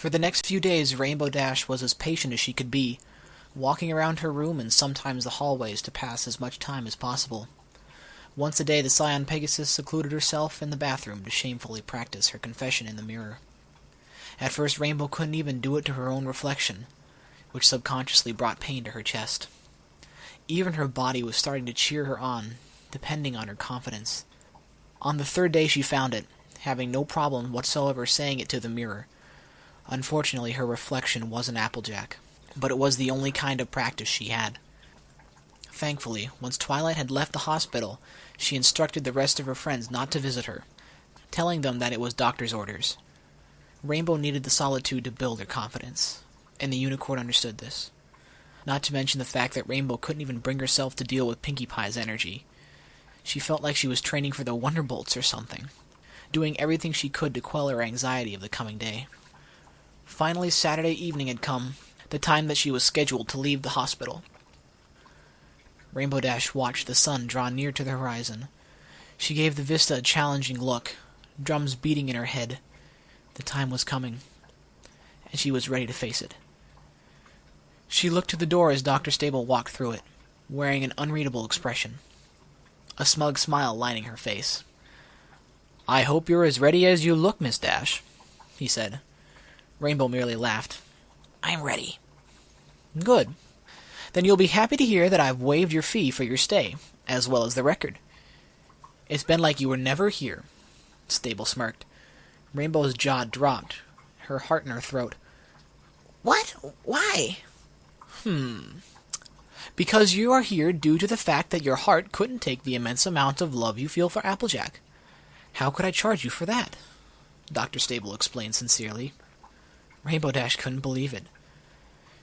For the next few days, Rainbow Dash was as patient as she could be, walking around her room and sometimes the hallways to pass as much time as possible. Once a day, the Scion Pegasus secluded herself in the bathroom to shamefully practice her confession in the mirror. At first, Rainbow couldn't even do it to her own reflection, which subconsciously brought pain to her chest. Even her body was starting to cheer her on, depending on her confidence. On the third day she found it, having no problem whatsoever saying it to the mirror. Unfortunately, her reflection wasn't Applejack, but it was the only kind of practice she had. Thankfully, once Twilight had left the hospital, she instructed the rest of her friends not to visit her, telling them that it was doctor's orders. Rainbow needed the solitude to build her confidence, and the unicorn understood this. Not to mention the fact that Rainbow couldn't even bring herself to deal with Pinkie Pie's energy. She felt like she was training for the Wonderbolts or something, doing everything she could to quell her anxiety of the coming day. Finally, Saturday evening had come, the time that she was scheduled to leave the hospital. Rainbow Dash watched the sun draw near to the horizon. She gave the vista a challenging look, drums beating in her head. The time was coming, and she was ready to face it. She looked to the door as Dr. Stable walked through it, wearing an unreadable expression, a smug smile lining her face. "I hope you're as ready as you look, Miss Dash," he said. Rainbow merely laughed. "I'm ready." "Good. Then you'll be happy to hear that I've waived your fee for your stay, as well as the record. It's been like you were never here." Stable smirked. Rainbow's jaw dropped, her heart in her throat. "What? Why?" Because you are here due to the fact that your heart couldn't take the immense amount of love you feel for Applejack. How could I charge you for that?" Dr. Stable explained sincerely. Rainbow Dash couldn't believe it.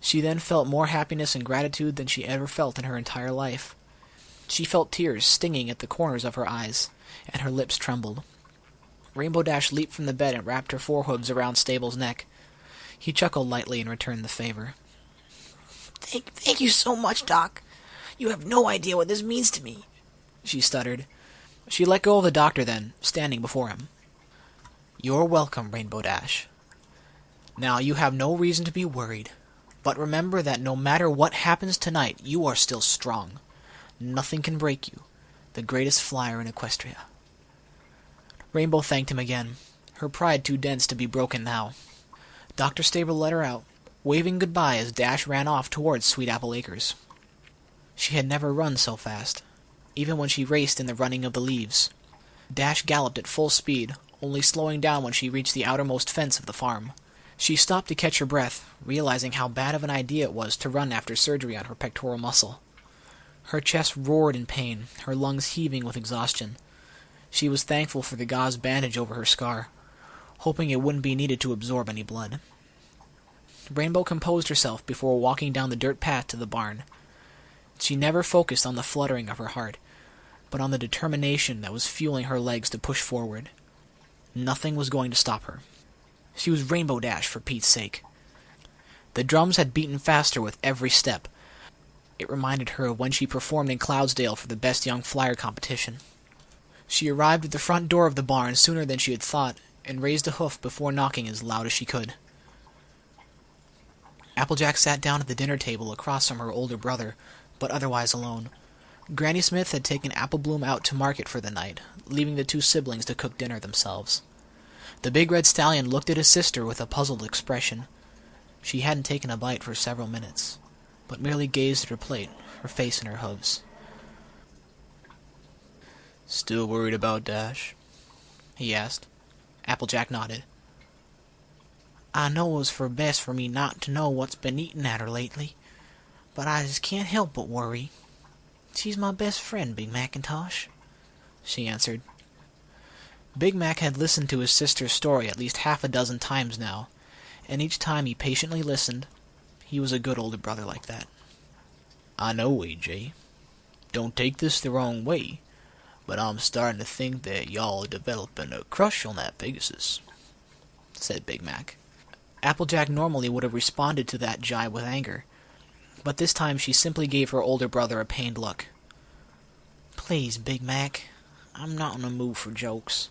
She then felt more happiness and gratitude than she ever felt in her entire life. She felt tears stinging at the corners of her eyes, and her lips trembled. Rainbow Dash leaped from the bed and wrapped her forehooves around Stable's neck. He chuckled lightly and returned the favor. Thank you so much, Doc. You have no idea what this means to me," she stuttered. She let go of the doctor then, standing before him. "You're welcome, Rainbow Dash. Now, you have no reason to be worried. But remember that no matter what happens tonight, you are still strong. Nothing can break you. The greatest flyer in Equestria." Rainbow thanked him again, her pride too dense to be broken now. Dr. Stable let her out, waving goodbye as Dash ran off towards Sweet Apple Acres. She had never run so fast, even when she raced in the running of the leaves. Dash galloped at full speed, only slowing down when she reached the outermost fence of the farm. She stopped to catch her breath, realizing how bad of an idea it was to run after surgery on her pectoral muscle. Her chest roared in pain, her lungs heaving with exhaustion. She was thankful for the gauze bandage over her scar, hoping it wouldn't be needed to absorb any blood. Rainbow composed herself before walking down the dirt path to the barn. She never focused on the fluttering of her heart, but on the determination that was fueling her legs to push forward. Nothing was going to stop her. She was Rainbow Dash, for Pete's sake. The drums had beaten faster with every step. It reminded her of when she performed in Cloudsdale for the Best Young Flyer competition. She arrived at the front door of the barn sooner than she had thought, and raised a hoof before knocking as loud as she could. Applejack sat down at the dinner table across from her older brother, but otherwise alone. Granny Smith had taken Apple Bloom out to market for the night, leaving the two siblings to cook dinner themselves. The big red stallion looked at his sister with a puzzled expression. She hadn't taken a bite for several minutes, but merely gazed at her plate, her face in her hooves. "Still worried about Dash?" he asked. Applejack nodded. "I know it was for best for me not to know what's been eating at her lately, but I just can't help but worry. She's my best friend, Big Macintosh," she answered. Big Mac had listened to his sister's story at least half a dozen times now, and each time he patiently listened. He was a good older brother like that. "I know, AJ. Don't take this the wrong way, but I'm starting to think that y'all are developing a crush on that Pegasus," said Big Mac. Applejack normally would have responded to that jibe with anger, but this time she simply gave her older brother a pained look. "Please, Big Mac, I'm not in the mood for jokes."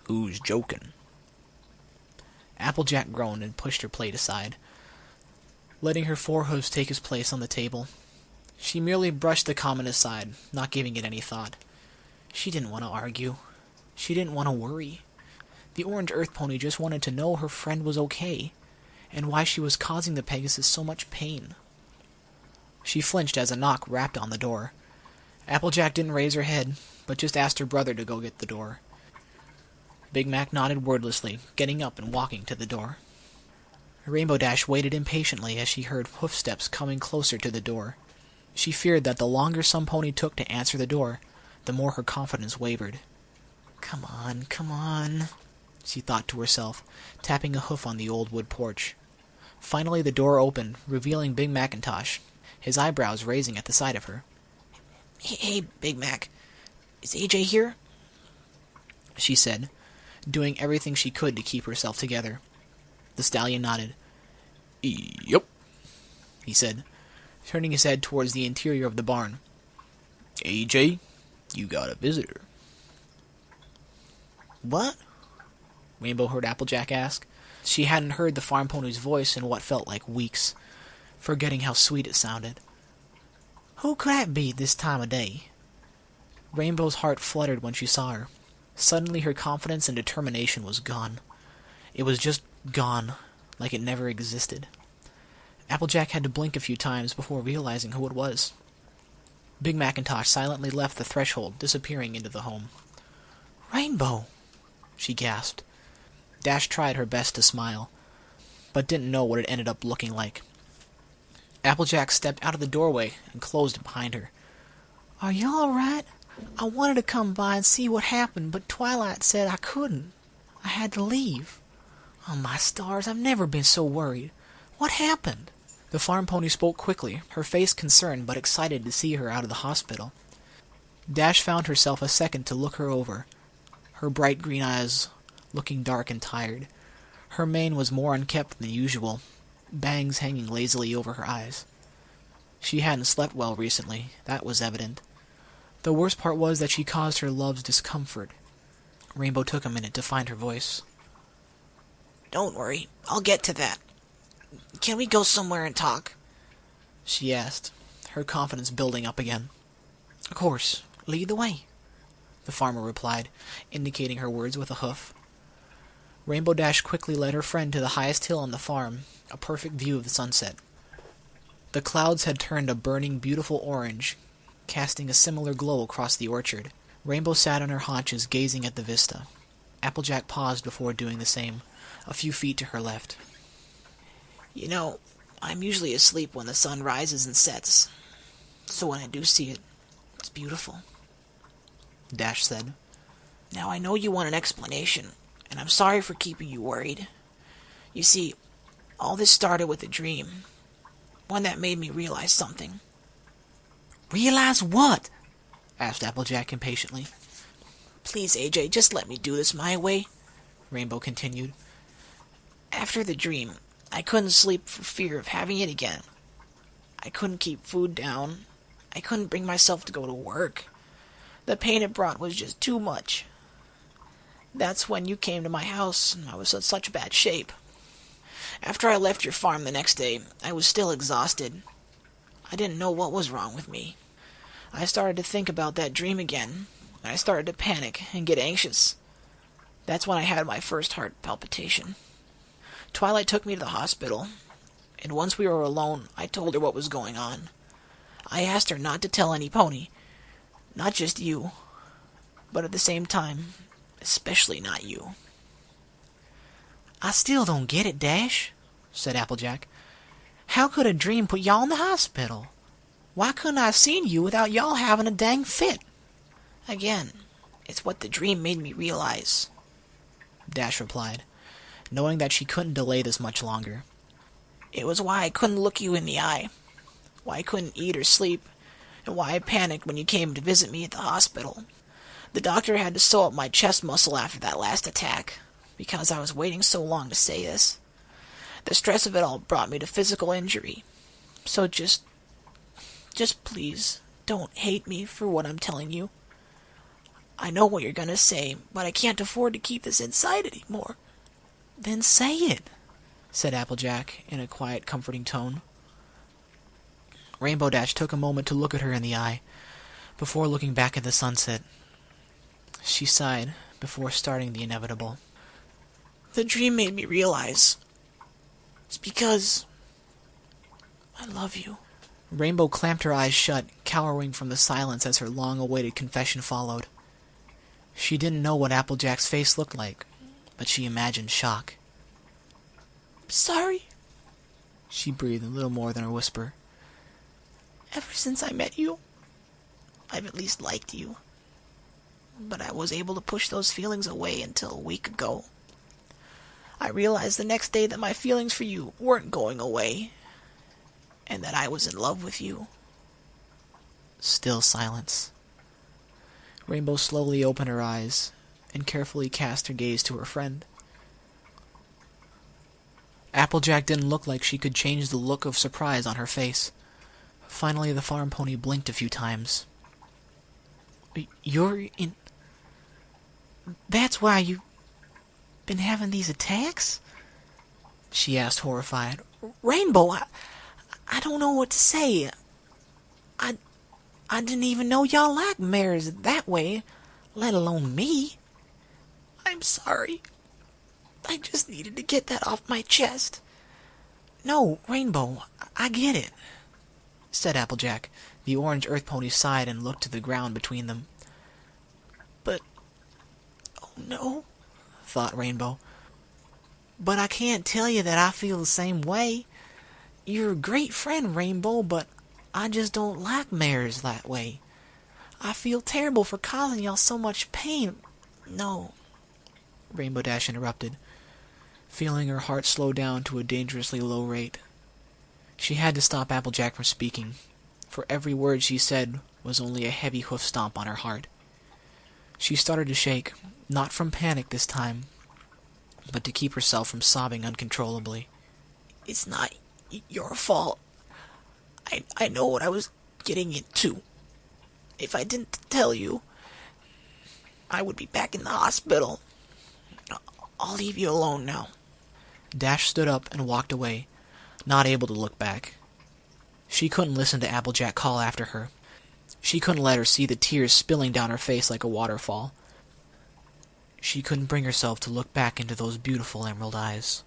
"Who's joking?" Applejack groaned and pushed her plate aside, letting her forehoofs take his place on the table. She merely brushed the comment aside, not giving it any thought. She didn't want to argue. She didn't want to worry. The orange earth pony just wanted to know her friend was okay, and why she was causing the Pegasus so much pain. She flinched as a knock rapped on the door. Applejack didn't raise her head, but just asked her brother to go get the door. Big Mac nodded wordlessly, getting up and walking to the door. Rainbow Dash waited impatiently as she heard hoofsteps coming closer to the door. She feared that the longer some pony took to answer the door, the more her confidence wavered. Come on, she thought to herself, tapping a hoof on the old wood porch. Finally the door opened, revealing Big Macintosh, his eyebrows raising at the sight of her. Hey, Big Mac, is AJ here? She said, doing everything she could to keep herself together. The stallion nodded. Yep, he said, turning his head towards the interior of the barn. AJ, you got a visitor. What? Rainbow heard Applejack ask. She hadn't heard the farm pony's voice in what felt like weeks, forgetting how sweet it sounded. Who could that be this time of day? Rainbow's heart fluttered when she saw her. Suddenly her confidence and determination was gone. It was just gone, like it never existed. Applejack had to blink a few times before realizing who it was. Big Macintosh silently left the threshold, disappearing into the home. Rainbow! She gasped. Dash tried her best to smile, but didn't know what it ended up looking like. Applejack stepped out of the doorway and closed it behind her. Are you all right? I wanted to come by and see what happened, but Twilight said I couldn't. I had to leave. Oh, my stars, I've never been so worried. What happened? The farm pony spoke quickly, her face concerned but excited to see her out of the hospital. Dash found herself a second to look her over, her bright green eyes looking dark and tired. Her mane was more unkempt than usual, bangs hanging lazily over her eyes. She hadn't slept well recently, that was evident. The worst part was that she caused her love's discomfort. Rainbow took a minute to find her voice. Don't worry, I'll get to that. Can we go somewhere and talk? She asked, her confidence building up again. Of course, lead the way, the farmer replied, indicating her words with a hoof. Rainbow Dash quickly led her friend to the highest hill on the farm, a perfect view of the sunset. The clouds had turned a burning, beautiful orange, casting a similar glow across the orchard. Rainbow sat on her haunches, gazing at the vista. Applejack paused before doing the same, a few feet to her left. You know, I'm usually asleep when the sun rises and sets, so when I do see it, it's beautiful, Dash said. Now I know you want an explanation, and I'm sorry for keeping you worried. You see, all this started with a dream, one that made me realize something. Realize what? Asked Applejack impatiently. Please, AJ, just let me do this my way, Rainbow continued. After the dream, I couldn't sleep for fear of having it again. I couldn't keep food down. I couldn't bring myself to go to work. The pain it brought was just too much. That's when you came to my house, and I was in such bad shape. After I left your farm the next day, I was still exhausted. I didn't know what was wrong with me. I started to think about that dream again, and I started to panic and get anxious. That's when I had my first heart palpitation. Twilight took me to the hospital, and once we were alone, I told her what was going on. I asked her not to tell any pony, not just you, but at the same time, especially not you. I still don't get it, Dash, said Applejack. How could a dream put y'all in the hospital? Why couldn't I have seen you without y'all having a dang fit? Again, it's what the dream made me realize, Dash replied, knowing that she couldn't delay this much longer. It was why I couldn't look you in the eye, why I couldn't eat or sleep, and why I panicked when you came to visit me at the hospital. The doctor had to sew up my chest muscle after that last attack, because I was waiting so long to say this. The stress of it all brought me to physical injury. So just please, don't hate me for what I'm telling you. I know what you're gonna say, but I can't afford to keep this inside anymore. Then say it, said Applejack in a quiet, comforting tone. Rainbow Dash took a moment to look at her in the eye, before looking back at the sunset. She sighed before starting the inevitable. The dream made me realize it's because I love you. Rainbow clamped her eyes shut, cowering from the silence as her long-awaited confession followed. She didn't know what Applejack's face looked like, but she imagined shock. Sorry, she breathed a little more than a whisper. Ever since I met you, I've at least liked you. But I was able to push those feelings away until a week ago. I realized the next day that my feelings for you weren't going away, and that I was in love with you. Still silence. Rainbow slowly opened her eyes and carefully cast her gaze to her friend. Applejack didn't look like she could change the look of surprise on her face. Finally, the farm pony blinked a few times. You're in... That's why you've been having these attacks? She asked, horrified. Rainbow, I don't know what to say. I didn't even know y'all liked mares that way, let alone me. I'm sorry. I just needed to get that off my chest. No, Rainbow, I get it, said Applejack. The orange earth pony sighed and looked to the ground between them. But, oh no, thought Rainbow. But I can't tell you that I feel the same way. You're a great friend, Rainbow, but I just don't like mares that way. I feel terrible for causing y'all so much pain. No, Rainbow Dash interrupted, feeling her heart slow down to a dangerously low rate. She had to stop Applejack from speaking, for every word she said was only a heavy hoof stomp on her heart. She started to shake, not from panic this time, but to keep herself from sobbing uncontrollably. It's not your fault. I know what I was getting into. If I didn't tell you, I would be back in the hospital. I'll leave you alone now. Dash stood up and walked away, not able to look back. She couldn't listen to Applejack call after her. She couldn't let her see the tears spilling down her face like a waterfall. She couldn't bring herself to look back into those beautiful emerald eyes.